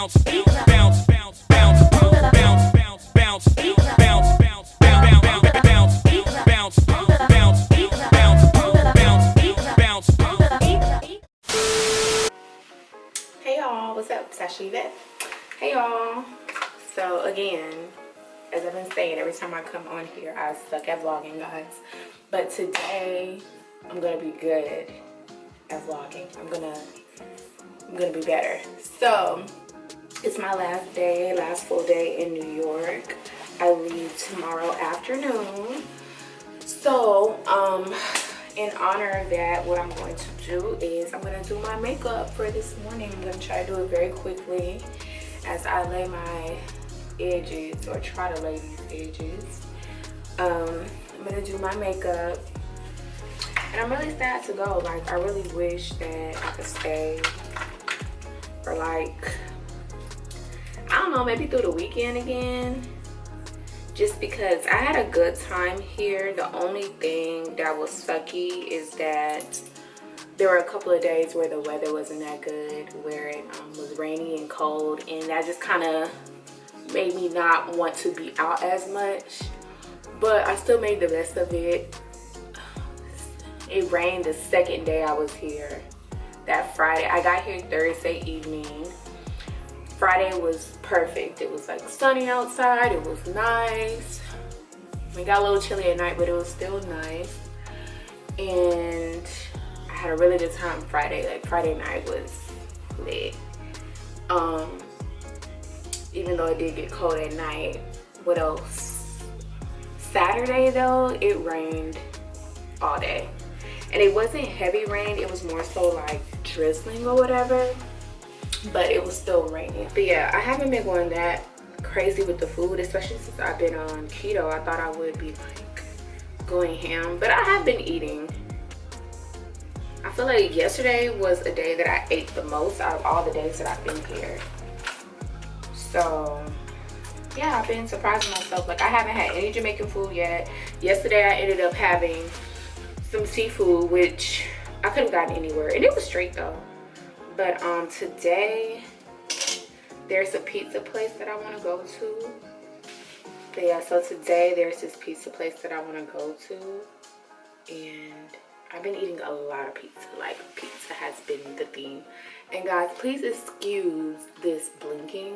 Hey y'all, what's up? It's Ashley Vet. Hey y'all. So again, as I've been saying, every time I come on here, I suck at vlogging, guys. But today, I'm gonna be good at vlogging. I'm gonna be better. So it's my last full day in New York. I leave tomorrow afternoon. So in honor of that, what I'm going to do is I'm going to do my makeup for this morning. I'm going to try to do it very quickly as I lay my edges, or try to lay these edges. I'm going to do my makeup, and I'm really sad to go. Like, I really wish that I could stay for, like, I don't know, maybe through the weekend again. Just because I had a good time here. The only thing that was sucky is that there were a couple of days where the weather wasn't that good, where it was rainy and cold, and that just kind of made me not want to be out as much. But I still made the best of it. It rained the second day I was here, that Friday. I got here Thursday evening. Friday was perfect. It was like sunny outside. It was nice. We got a little chilly at night, but it was still nice. And I had a really good time Friday. Like, Friday night was lit. Even though it did get cold at night. What else? Saturday though, it rained all day. And it wasn't heavy rain. It was more so like drizzling or whatever. But it was still raining. But yeah, I haven't been going that crazy with the food, especially since I've been on keto. I thought I would be like going ham, but I have been eating. I feel like yesterday was a day that I ate the most out of all the days that I've been here. So yeah, I've been surprising myself. Like, I haven't had any Jamaican food yet. Yesterday I ended up having some seafood, which I could have gotten anywhere, and it was straight though. But today there's a pizza place that I want to go to. But yeah, so today there's this pizza place that I want to go to, and I've been eating a lot of pizza. Like, pizza has been the theme. And guys, please excuse this blinking,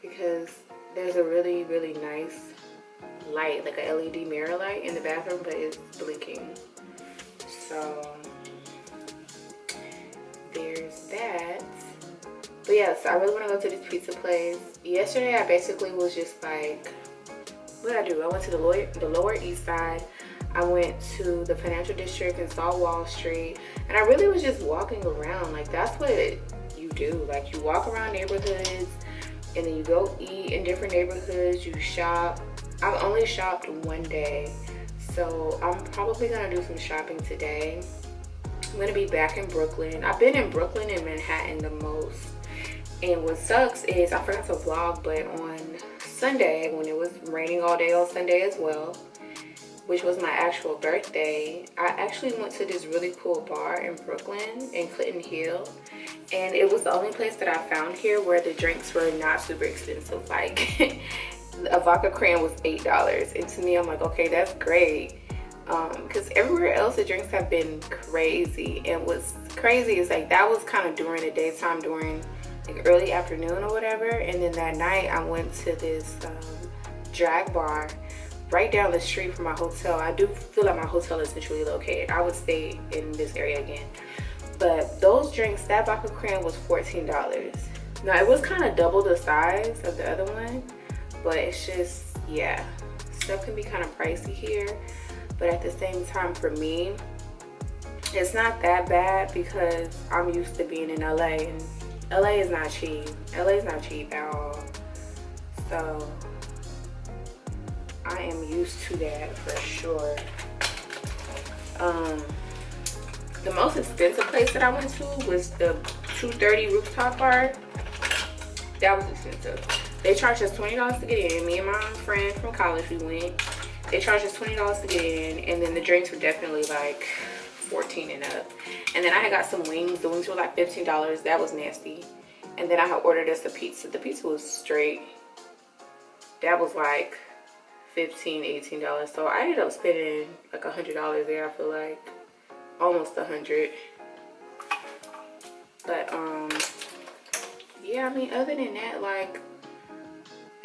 because there's a really, really nice light, like a LED mirror light in the bathroom, but it's blinking. So there's that. But yeah, so I really want to go to this pizza place. Yesterday I basically was just like, what did I do? I went to the Lower East Side. I went to the financial district and saw Wall Street, and I really was just walking around. Like, that's what you do. Like, you walk around neighborhoods, and then you go eat in different neighborhoods, you shop. I've only shopped one day, so I'm probably gonna do some shopping today. I'm gonna be back in Brooklyn. I've been in Brooklyn and Manhattan the most. And what sucks is I forgot to vlog, but on Sunday, when it was raining all day on Sunday as well, which was my actual birthday, I actually went to this really cool bar in Brooklyn, in Clinton Hill. And it was the only place that I found here where the drinks were not super expensive. Like, a vodka cran was $8. And to me, I'm like, okay, that's great. Because everywhere else the drinks have been crazy. And what's crazy is, like, that was kind of during the daytime, during like early afternoon or whatever. And then that night I went to this drag bar right down the street from my hotel. I do feel like my hotel is centrally located. I would stay in this area again. But those drinks, that vodka cran was $14. Now, it was kind of double the size of the other one, but it's just, yeah, stuff can be kind of pricey here. But at the same time, for me, it's not that bad because I'm used to being in LA, and LA is not cheap. LA is not cheap at all. So I am used to that for sure. The most expensive place that I went to was the 230 rooftop bar. That was expensive. They charged us $20 to get in. Me and my friend from college, we went. They charged us $20 to get in, and then the drinks were definitely like 14 and up. And then I had got some wings. The wings were like $15. That was nasty. And then I had ordered us a pizza. The pizza was straight. That was like $15, $18. So I ended up spending like $100 there. I feel like almost 100. But yeah, I mean, other than that, like,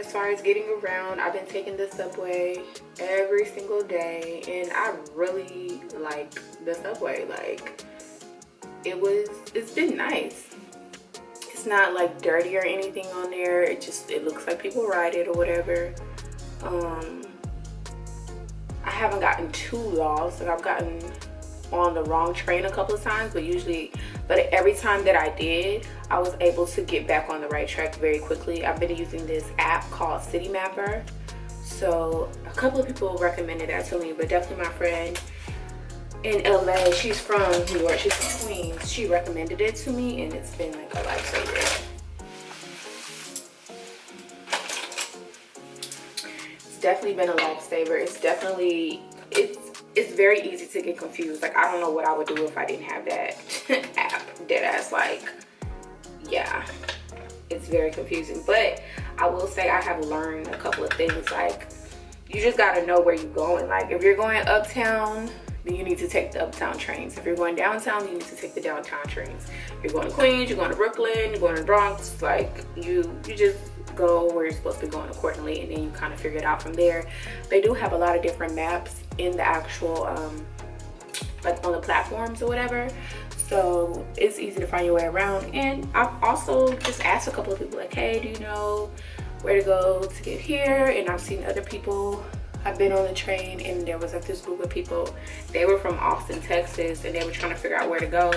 as far as getting around, I've been taking the subway every single day, and I really like the subway. Like, it's been nice. It's not like dirty or anything on there. It looks like people ride it or whatever. I haven't gotten too lost. Like, I've gotten on the wrong train a couple of times, but every time that I did, I was able to get back on the right track very quickly. I've been using this app called City Mapper. So a couple of people recommended that to me, but definitely my friend in LA, she's from New York, she's from Queens, she recommended it to me, and it's been like a lifesaver. It's definitely been a lifesaver. It's very easy to get confused. Like, I don't know what I would do if I didn't have that app. Deadass, like, yeah, it's very confusing. But I will say I have learned a couple of things. Like, you just gotta know where you're going. Like, if you're going uptown, then you need to take the uptown trains. If you're going downtown, you need to take the downtown trains. If you're going to Queens, you're going to Brooklyn, you're going to Bronx, like, you just go where you're supposed to be going accordingly, and then you kind of figure it out from there. They do have a lot of different maps in the actual like on the platforms or whatever, so it's easy to find your way around. And I've also just asked a couple of people, like, hey, do you know where to go to get here? And I've seen other people. I've been on the train, and there was like this group of people. They were from Austin, Texas, and they were trying to figure out where to go,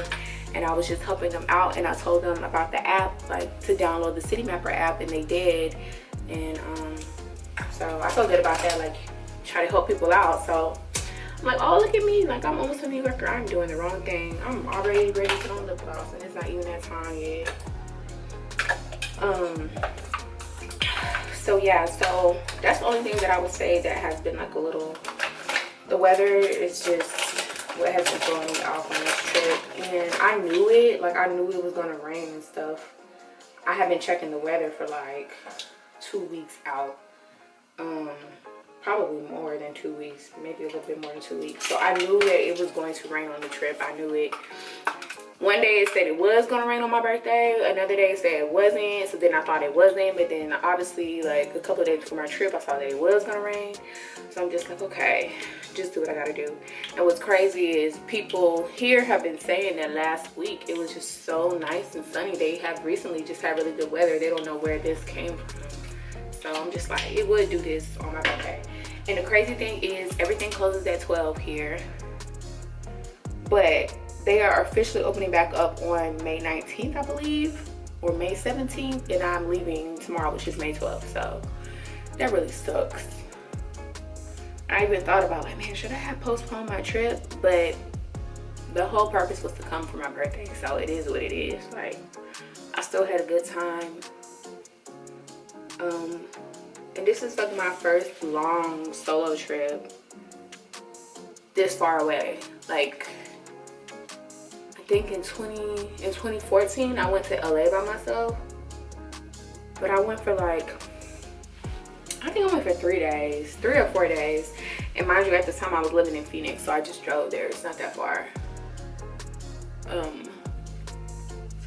and I was just helping them out. And I told them about the app, like to download the City Mapper app, and they did. And so I feel good about that, like try to help people out. So I'm like, oh, look at me, like I'm almost a New Yorker. I'm doing the wrong thing. I'm already ready to get on the bus, and it's not even that time yet. So yeah, so that's the only thing that I would say that has been like a little, the weather is just what has been throwing me off on this trip. And I knew it, like I knew it was gonna rain and stuff. I have been checking the weather for like 2 weeks out. Probably more than 2 weeks, maybe a little bit more than 2 weeks. So I knew that it was going to rain on the trip. I knew it. One day it said it was gonna rain on my birthday, another day it said it wasn't, so then I thought it wasn't, but then obviously like a couple of days before my trip I saw that it was gonna rain. So I'm just like, okay, just do what I gotta do. And what's crazy is people here have been saying that last week it was just so nice and sunny. They have recently just had really good weather. They don't know where this came from. So I'm just like, it would do this on my birthday. And the crazy thing is everything closes at 12 here, but they are officially opening back up on May 19th, I believe, or May 17th, and I'm leaving tomorrow, which is May 12th. So that really sucks. I even thought about, like, man, should I have postponed my trip? But the whole purpose was to come for my birthday, so it is what it is. Like, I still had a good time. And this is like my first long solo trip this far away. Like, I think in 2014 I went to LA by myself, but I went for like, I think I went for 3 or 4 days. And mind you, at the time I was living in Phoenix, so I just drove there. It's not that far.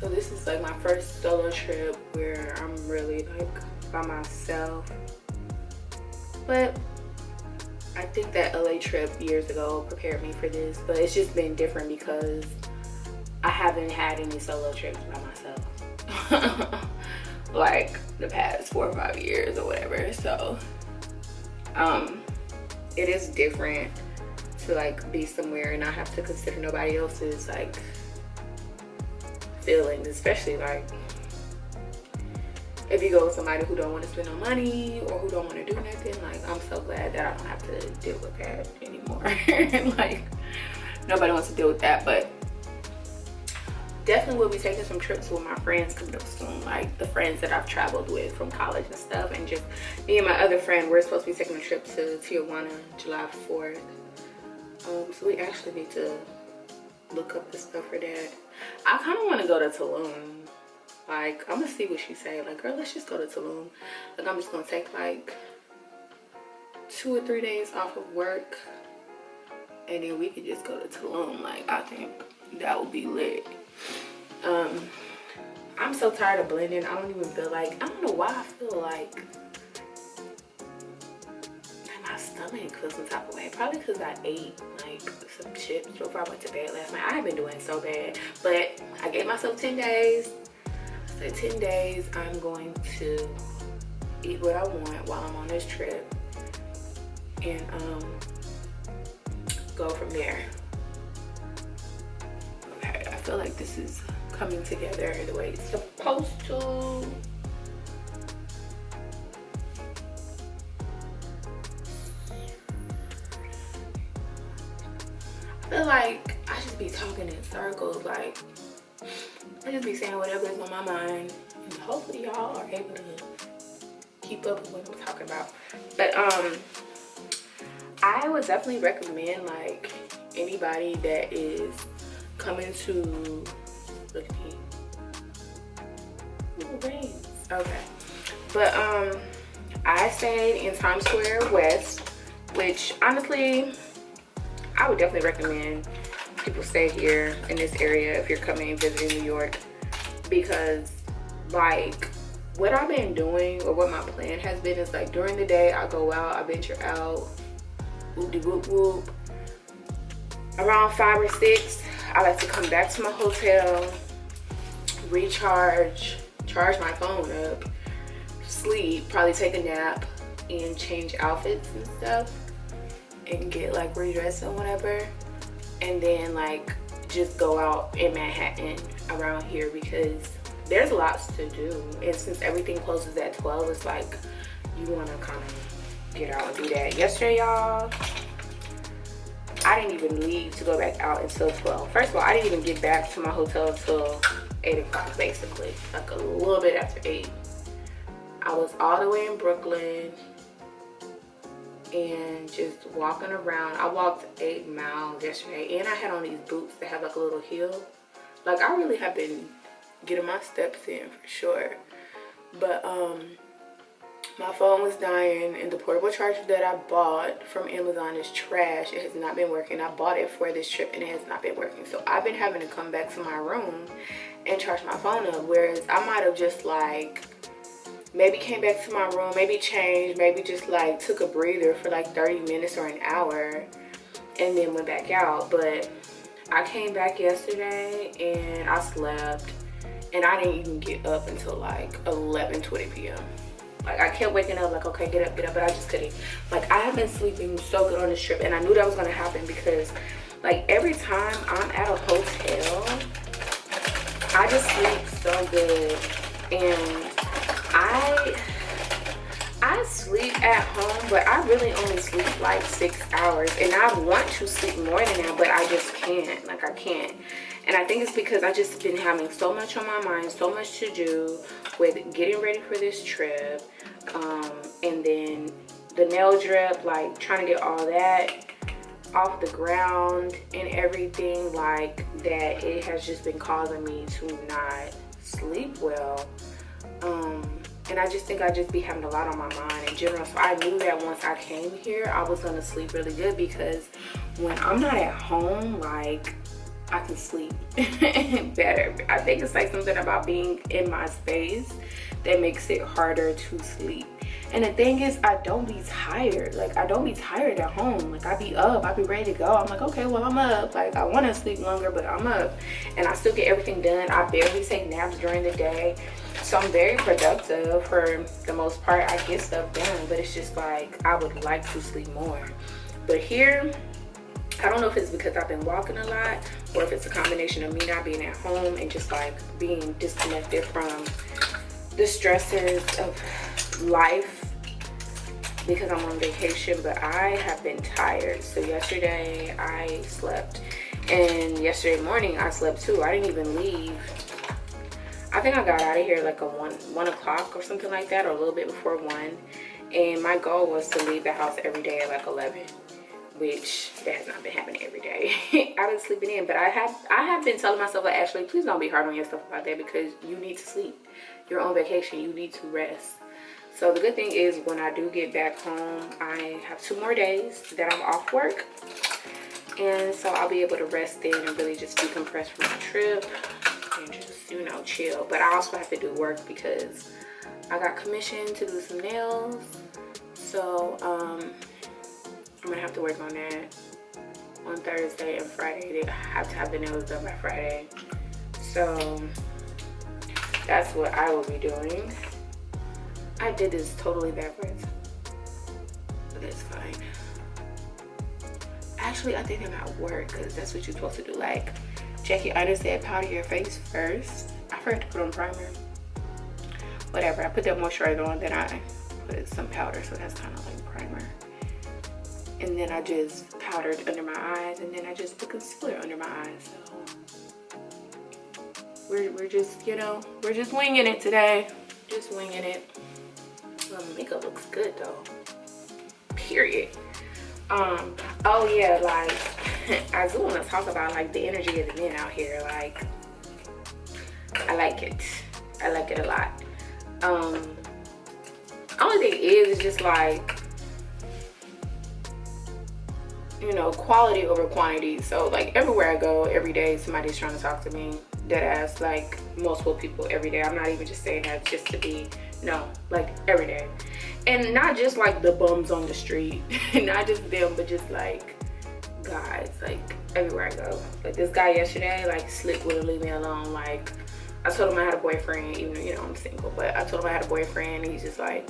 So this is like my first solo trip where I'm really like by myself. But I think that LA trip years ago prepared me for this, but it's just been different because I haven't had any solo trips by myself like the past 4 or 5 years or whatever. So it is different to like be somewhere and not have to consider nobody else's like feelings, especially like if you go with somebody who don't want to spend no money or who don't want to do nothing. Like, I'm so glad that I don't have to deal with that anymore. Like, nobody wants to deal with that. But definitely will be taking some trips with my friends coming up soon, like the friends that I've traveled with from college and stuff. And just me and my other friend, we're supposed to be taking a trip to Tijuana July 4th. So we actually need to look up the stuff for that. I kind of want to go to Tulum. Like, I'm gonna see what she say. Like, girl, let's just go to Tulum. Like, I'm just gonna take like 2 or 3 days off of work, and then we could just go to Tulum. Like, I think that would be lit. I'm so tired of blending. I don't even feel like, I don't know why I feel like my stomach feels some type of way. Probably because I ate like some chips before I went to bed last night. I have been doing so bad, but I gave myself 10 days. So 10 days I'm going to eat what I want while I'm on this trip, and go from there. Okay, I feel like this is coming together the way it's supposed to. I feel like I just be talking in circles. Like, I just be saying whatever is on my mind, and hopefully y'all are able to keep up with what I'm talking about. But I would definitely recommend, like, anybody that is coming to, look at me, little veins. Okay, but I stayed in Times Square West, which honestly I would definitely recommend people stay here in this area if you're coming and visiting New York, because like what I've been doing, or what my plan has been, is like during the day I go out, I venture out, whoop whoop whoop. Around 5 or 6 I like to come back to my hotel, recharge, charge my phone up, sleep, probably take a nap, and change outfits and stuff, and get like redressed and whatever, and then like just go out in Manhattan around here, because there's lots to do, and since everything closes at 12, it's like you want to kind of get out and do that. Yesterday, y'all, I didn't even leave to go back out until 12. First of all, I didn't even get back to my hotel until 8 o'clock, basically, like a little bit after 8. I was all the way in Brooklyn and just walking around. I walked 8 miles yesterday, and I had on these boots that have like a little heel. Like, I really have been getting my steps in for sure. But my phone was dying, and the portable charger that I bought from Amazon is trash. It has not been working. I bought it for this trip and it has not been working. So I've been having to come back to my room and charge my phone up, whereas I might have just like maybe came back to my room, maybe changed, maybe just like took a breather for like 30 minutes or an hour and then went back out. But I came back yesterday and I slept, and I didn't even get up until like 11:20 p.m. Like, I kept waking up like, okay, get up, but I just couldn't. Like, I have been sleeping so good on this trip, and I knew that was gonna happen because like every time I'm at a hotel, I just sleep so good. And I sleep at home, but I really only sleep like 6 hours, and I want to sleep more than that, but I just can't. Like, I can't. And I think it's because I just been having so much on my mind, so much to do with getting ready for this trip, and then the nail drip, like trying to get all that off the ground and everything like that. It has just been causing me to not sleep well. And I just think I just be having a lot on my mind in general. So I knew that once I came here, I was gonna sleep really good, because when I'm not at home, like, I can sleep better. I think it's like something about being in my space that makes it harder to sleep. And the thing is, I don't be tired. Like, I don't be tired at home. Like, I be up, I be ready to go. I'm like, okay, well, I'm up. Like, I want to sleep longer, but I'm up. And I still get everything done. I barely take naps during the day. So I'm very productive for the most part. I get stuff done, but it's just like, I would like to sleep more. But here, I don't know if it's because I've been walking a lot, or if it's a combination of me not being at home and just like being disconnected from the stresses of life because I'm on vacation. But I have been tired. So yesterday I slept, and yesterday morning I slept too. I didn't even leave. I think I got out of here like a 1 o'clock or something like that, or a little bit before 1. And my goal was to leave the house every day at like 11. which that has not been happening every day. I've been sleeping in, but I have been telling myself, like, Ashley, please don't be hard on yourself about that, because you need to sleep. You're on vacation, you need to rest. So the good thing is, when I do get back home, I have 2 more days that I'm off work, and so I'll be able to rest in and really just decompress from my trip and just, you know, chill. But I also have to do work because I got commissioned to do some nails, so I'm gonna have to work on that on Thursday and Friday. They have to have the nails done by Friday, so that's what I will be doing. I did this totally backwards, but that's fine. Actually, I think I'm at work, because that's what you're supposed to do. Like, check your underset, powder your face first. I forgot to put on primer. Whatever, I put that moisturizer on, then I put some powder, so that's kind of like primer. And then I just powdered under my eyes, and then I just put concealer under my eyes. So we're just, you know, we're just winging it today. Just winging it. Well, makeup looks good though. Period. Oh yeah, like I do want to talk about like the energy of the men out here. Like, I like it. I like it a lot. Only thing is just like, you know, quality over quantity. So like everywhere I go, every day somebody's trying to talk to me, dead ass, like multiple people every day. I'm not even just saying that just to be, no, like every day. And not just like the bums on the street, not just them, but just like guys, like everywhere I go. Like this guy yesterday, like slick, wouldn't leave me alone. Like I told him I had a boyfriend, even though, you know, I'm single, but I told him I had a boyfriend, and he's just like,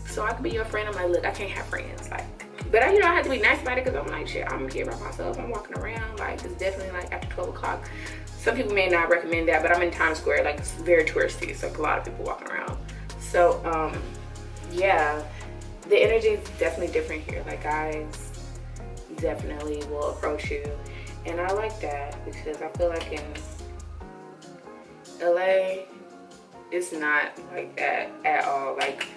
so I could be your friend? I'm like, look, I can't have friends. Like, but I, you know, I have to be nice about it, because I'm like, shit, I'm here by myself. I'm walking around. Like, it's definitely like after 12 o'clock. Some people may not recommend that, but I'm in Times Square. Like, it's very touristy, so a lot of people walking around. So, yeah, the energy is definitely different here. Like, guys definitely will approach you, and I like that, because I feel like in LA, it's not like that at all. Like,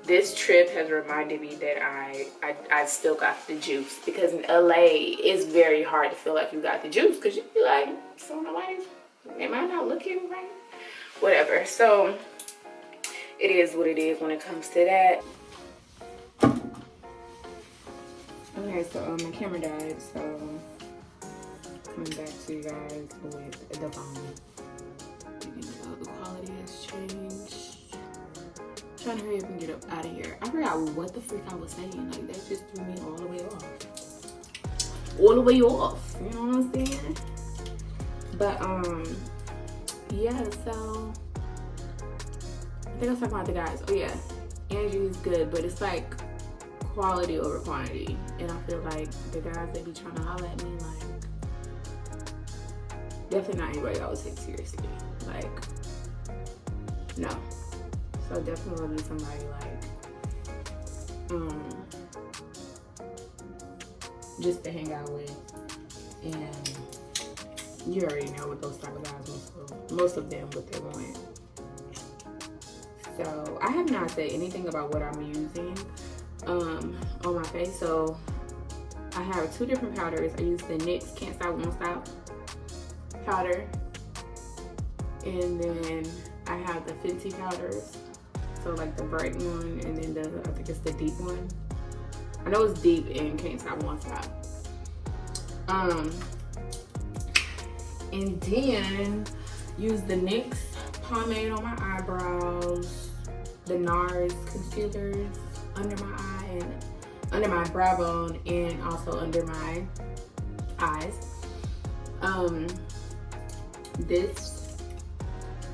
this trip has reminded me that I still got the juice, because in LA it's very hard to feel like you got the juice, because you be like, so nobody's, am I not looking right? Whatever. So it is what it is when it comes to that. Okay, so my camera died, so coming back to you guys with the phone. You know, the quality has changed. Trying to hurry up and get up out of here. I forgot what the freak I was saying. Like, that just threw me all the way off. All the way off. You know what I'm saying? But yeah, so I think I was talking about the guys. Oh yeah, Angie's good, but it's like quality over quantity. And I feel like the guys, they be trying to holler at me, like, definitely not anybody I would take seriously. Like, no. So definitely will be somebody like, just to hang out with, and you already know what those type of guys, most of them, what they want. So I have not said anything about what I'm using on my face. So I have 2 different powders. I use the NYX Can't Stop Won't Stop powder, and then I have the Fenty powders. So like the bright one, and then I think it's the deep one. I know it's deep and Can't Stop Won't Stop. And then use the NYX pomade on my eyebrows, the NARS concealers under my eye and under my brow bone, and also under my eyes. This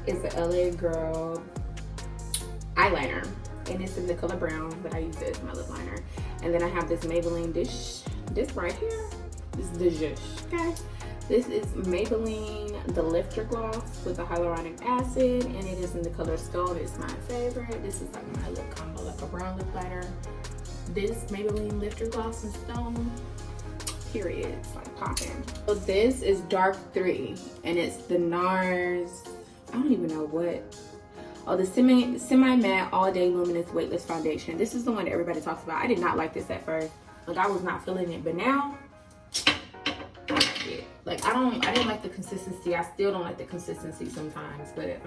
is the LA Girl eyeliner, and it's in the color brown, but I use it as my lip liner. And then I have this Maybelline this right here. This is the Zhush, okay? This is Maybelline the Lifter Gloss with the hyaluronic acid, and it is in the color Stone. It's my favorite. This is like my lip combo, like a brown lip liner. This Maybelline Lifter Gloss in Stone, period. It's like popping. So this is Dark 3, and it's the NARS, I don't even know what. Oh, the semi matte all day luminous weightless foundation. This is the one that everybody talks about. I did not like this at first. Like, I was not feeling it, but now, I like it. Like, I didn't like the consistency. I still don't like the consistency sometimes, but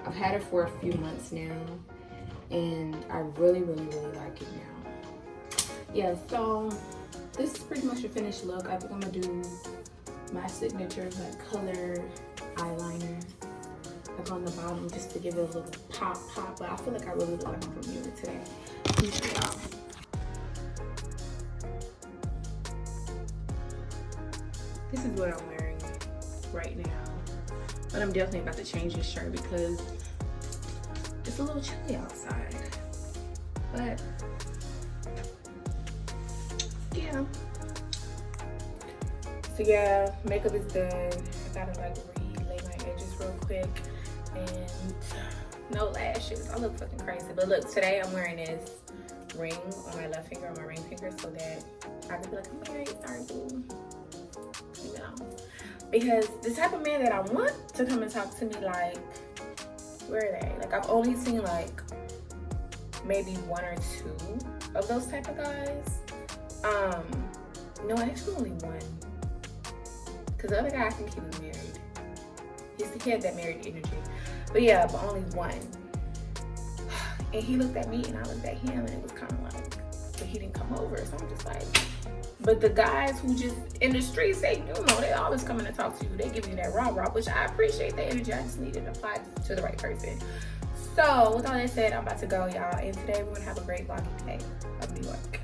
I've had it for a few months now, and I really, really, really like it now. Yeah, so this is pretty much a finished look. I think I'm gonna do my signature like color eyeliner like on the bottom just to give it a little pop, but I feel like I really look like I'm from New York today. Y'all. This is what I'm wearing right now, but I'm definitely about to change this shirt because it's a little chilly outside. But yeah. So yeah, makeup is done. I gotta like relay my edges real quick and no lashes. I look fucking crazy. But look, today I'm wearing this ring on my left finger, on my ring finger, so that I can be like, I'm married, sorry boo. You know, because the type of man that I want to come and talk to me, like, where are they? Like, I've only seen like maybe 1 or 2 of those type of guys. No, actually only 1. Cause the other guy I think he was married. He had that married energy. But yeah, but only 1. And he looked at me and I looked at him and it was kind of like, but he didn't come over. So I'm just like, but the guys who just in the streets, they always coming to talk to you. They give you that raw, which I appreciate the energy. I just need to apply to the right person. So with all that said, I'm about to go, y'all. And today we're gonna have a great vlogging day of New York.